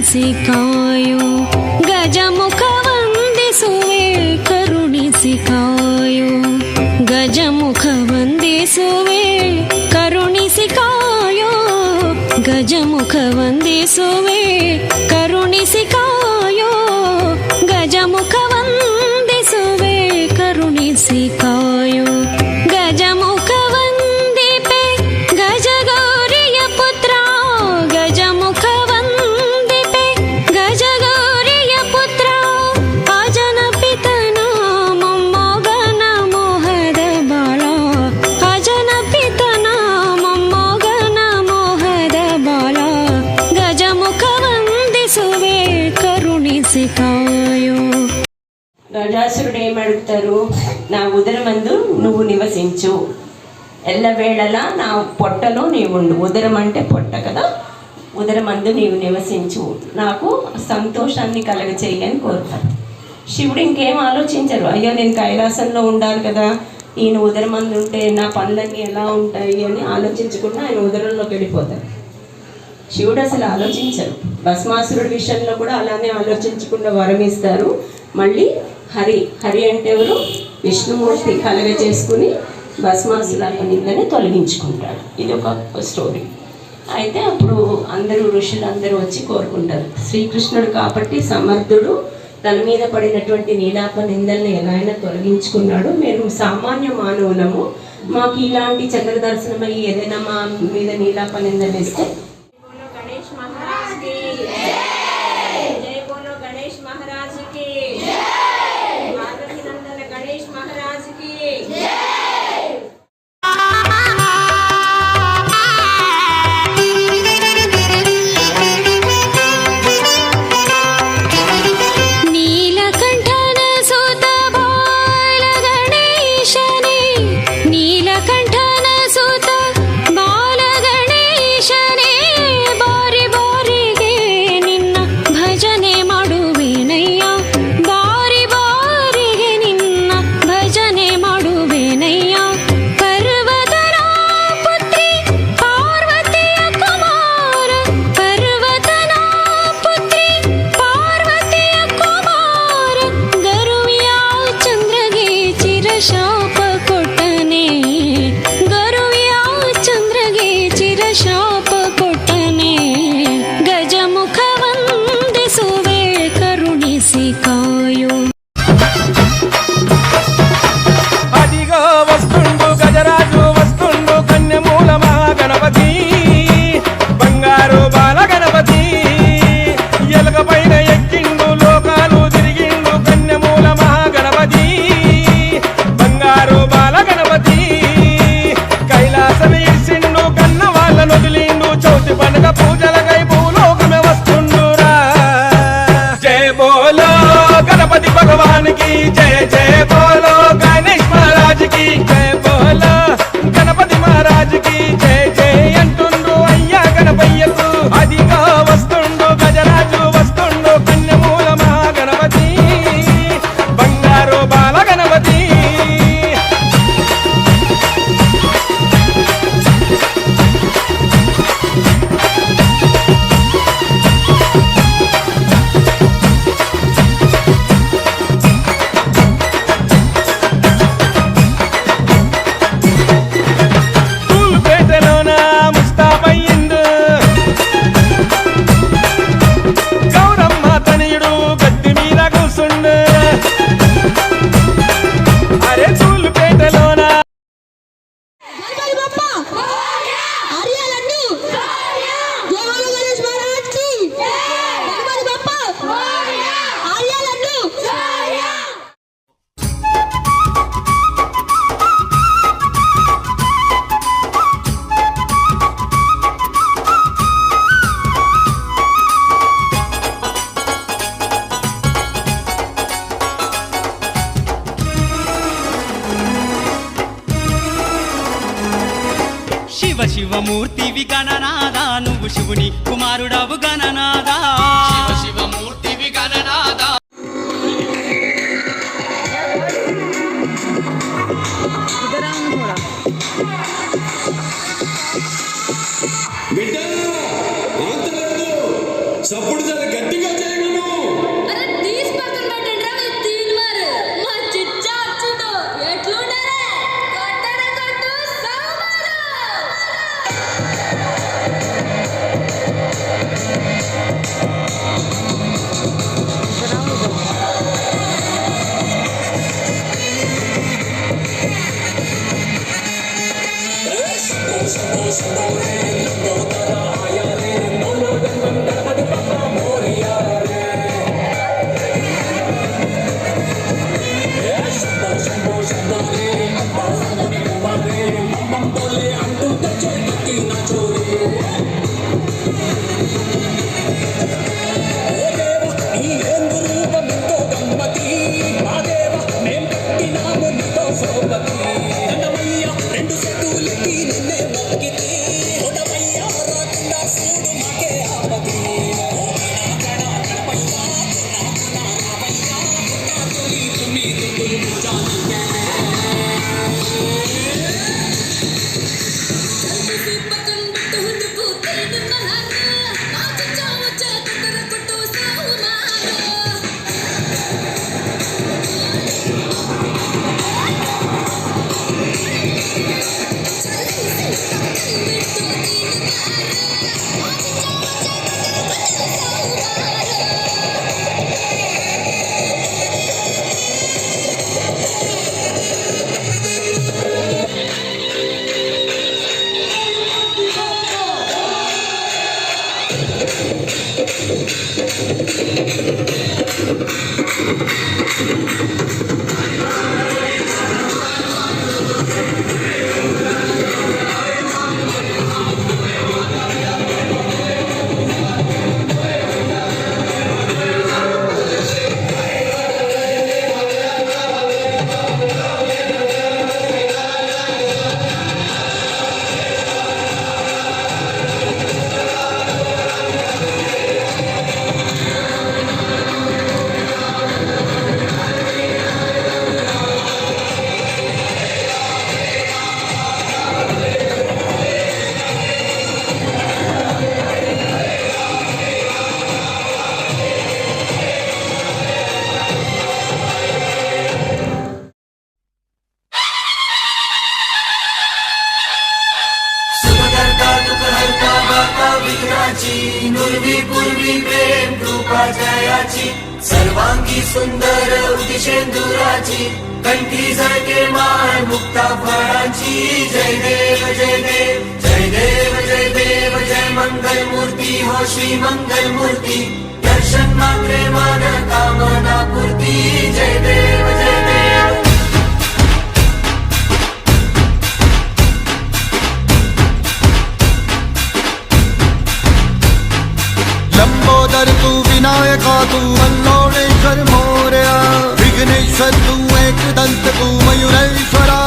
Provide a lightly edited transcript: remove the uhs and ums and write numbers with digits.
ಕರುಣಿಸಿಕಾಯೋ ಗಜಮುಖ ವಂದಿಸುವೆ ಕರುಣಿಸಿಕಾಯೋ ಗಜಮುಖ ವಂದಿಸುವೆ ಕರುಣಿಸಿಕಾಯೋ ಗಜಮುಖ ವಂದಿಸುವೆ ಕರುಣಿಸಿಕಾಯೋ ಗಜಮುಖ ವಂದಿಸುವೆ ಕರುಣಿಸಿಕಾಯೋ ಗಜಮುಖ ವಂದಿಪೆ ಗಜಗೌರಿಯ ಪುತ್ರ ಗಜಮುಖ ವಂದಿಪೆ ಗಜಗೌರಿಯ ಪುತ್ರ ಅಜನ ಪಿತನ ಮೊಮ್ಮಗನ ಮೋಹದ ಬಾಳ ಅಜನ ಪಿತನ ಮೊಮ್ಮಗನ ಮೋಹದ ಬಾಳ ಗಜಮುಖ ವಂದಿಸುವೆ ಕರುಣಿಸಿಕಾಯೋ. గజాసురుడు ఏమడుగుతారు? నా ఉదరమందు నువ్వు నివసించు, ఎల్లవేళలా నా పొట్టలో నీవుండు. ఉదరం అంటే పొట్ట కదా. ఉదరమందు నీవు నివసించు, నాకు సంతోషాన్ని కలగచేయి అని కోరుతారు. శివుడు ఇంకేం ఆలోచించరు. అయ్యో నేను కైలాసంలో ఉండాలి కదా, ఈయన ఉదరమందు ఉంటే నా పనులన్నీ ఎలా ఉంటాయి అని ఆలోచించకుండా ఆయన ఉదరంలోకి వెళ్ళిపోతారు. శివుడు అసలు ఆలోచించరు. భస్మాసురుడి విషయంలో కూడా అలానే ఆలోచించకుండా వరం ఇస్తారు. మళ్ళీ హరి అంటే ఎవరు? విష్ణుమూర్తి కలగ చేసుకుని భస్మాసుర నిందని తొలగించుకుంటాడు. ఇది ఒక స్టోరీ. అయితే అప్పుడు అందరూ ఋషులందరూ వచ్చి కోరుకుంటారు, శ్రీకృష్ణుడు కాబట్టి సమర్థుడు, తన మీద పడినటువంటి నీలాప నిందల్ని ఎలా అయినా తొలగించుకున్నాడు. మేము సామాన్య మానవులము, మాకు ఇలాంటి చక్ర దర్శనం అయ్యి ఏదైనా మా మీద నీలాప నిందలు ఇస్తే గణేష్ మహారాజ్ కి జై బోలో గణేష్ మహారాజ్ కి పార్వతీ నందన గణేష్ మహారాజ్ కి నీలకంఠన సుత బాల గణేశనే నీలకంఠన సుత బాల గణేశనే ಬಾರಿ ಬಾರಿಗೆ ನಿನ್ನ ಭಜನೆ ಮಾಡುವೆನಯ್ಯ ಬಾರಿ ಬಾರಿಗೆ ನಿನ್ನ ಭಜನೆ ಮಾಡುವೆನಯ್ಯ ಪರ್ವತನ ಪುತ್ರಿ ಪಾರ್ವತಿಯ ಕುಮಾರ ಪರ್ವತನ ಪುತ್ರಿ ಪಾರ್ವತಿಯ ಕುಮಾರ ಗರುವಿಯ ಚಂದ್ರಗೆ ಚಿರಶಾಪ ಕೊಟ್ಟನೆ ಗರುವಿಯ ಚಂದ್ರಗೆ ಚಿರಶಾಪ ಕೊಟ್ಟನೆ ಗಜಮುಖ ವಂದಿಸುವೆ ಕರುಣಿಸಿಕಾಯೋ. అదిగో వస్తుండు గజరాజు వస్తుండు కన్యమూల మహాగణపతి బంగారు బాల గణపతి ఎలక పైన ఎక్కిండు లోకాలు తిరిగిండు కన్యమూల మహాగణపతి బంగారు బాల గణపతి కైలాసం ఇచ్చిండు కన్న వాళ్ళను వదిలిండు చౌతి పండుగ పూజలకై భూలోకమే వస్తుండురా. జయ బోలో గణపతి భగవానికి జయ జయ బోలో గణేష్ మహారాజ్ కి జయ బోలో గణపతి మహారాజ్ కి జయ జయ అంటుండు అయ్యా గణపయ్యకు. అదిగా వస్తుండు గజరాజు వస్తుండు కన్యమూల మహాగణపతి బంగారు బాల గణపతి. తూలుపేటలోన ముస్తాబయ్యిండు గౌరమ్మ తనయుడు గద్దె మీద కూసుండు. అరే తూలుపేటలోన गणपति बप्पा आर्या लड्डू जय बोलो गणेश महाराज की गणपति बप्पा आर्या लड्डू. శివ శివమూర్తివి గణనాదా నువ్వు శివుని కుమారుడవు గణనాదా శివ శివమూర్తివి గణనాదా చప్పుడు చాలా గట్టిగా చేయగలను. అరే తీసి పక్కన పెట్టండి రా తీన్ మారు మా చిచ్చా వచ్చిందో ఎట్లుండాలి కొట్టర కొట్టు సామారు सर्वांगी सुंदर उदिशेंदुराची कंठी झळके माळ मुक्ता फळांची जय देव जय देव जय देव जय देव जय मंगल मूर्ती हो श्री मंगल मूर्ती दर्शन मात्रे मान कामना पूर्ती जय देव जय देव लंबोदर तू विनायका तू अल्लोळेश्वर मोरया विघ्नेश्वर तू एकदंत तू मयुरेश्वरा